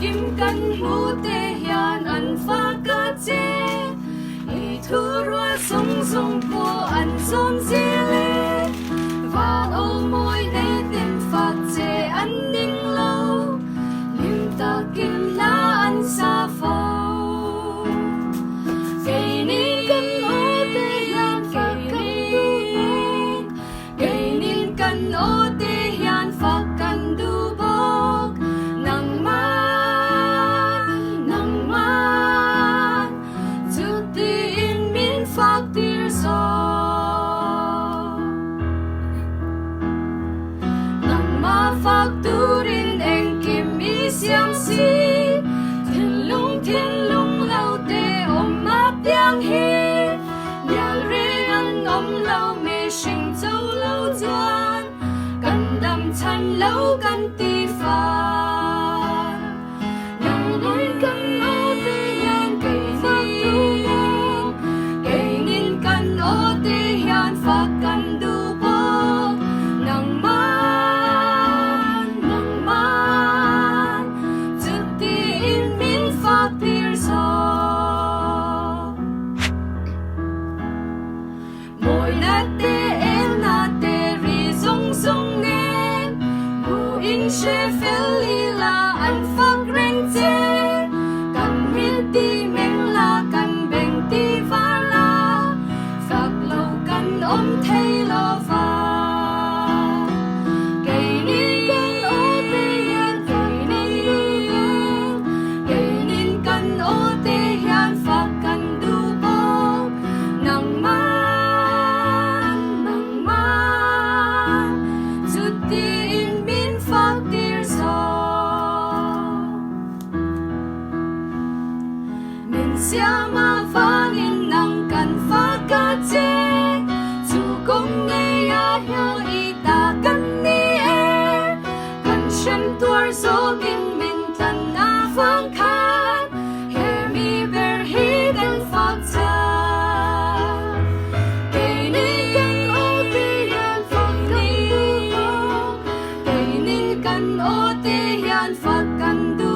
kim căn ngũ tê hiền ăn phá cá chê ý thu rua sông sông po ăn xôm dê lê và ô môi đây tìm phạt chê ăn ninh lâu niềm ta kinh lá ăn xa phâu cây nín căn ô tê hiền cây nín căn ô tê hiền phạt căn du bốc nang man chút tin min phạt tir so nang ma phạt tu rin anh kim mi xiang si thiên lung lâu tê ôm mát tiếng hi nhà rê ăn ôm lâu mê sinh châu lâu doan căn đầm chăn lâu căn ti phàn nang núi căn ô tê hiền cây nín căn ô tê hiền phạt căn du bốc nang man chút tin min phạt tir so mỗi nát tê em nát tê ri zong zong nên mu in she fel li la an phak reng che kan min ti meng la kan beng ti va la phak lâu kan om thei lo va cây nín căn ô tê hiền cây nín căn ô tê hiền phak kan du bốc nang man chút tin min phak tir so min sia ma vangin nang kan phak ka che chu kong nghe ya hiao y ta kan ni e kan shem tuar zo kin min tan na phang khan he mi ber hi den phak cha cây nín căn ô tê hiền phak kan du bốc cây nín căn ô tê hiền phak kan du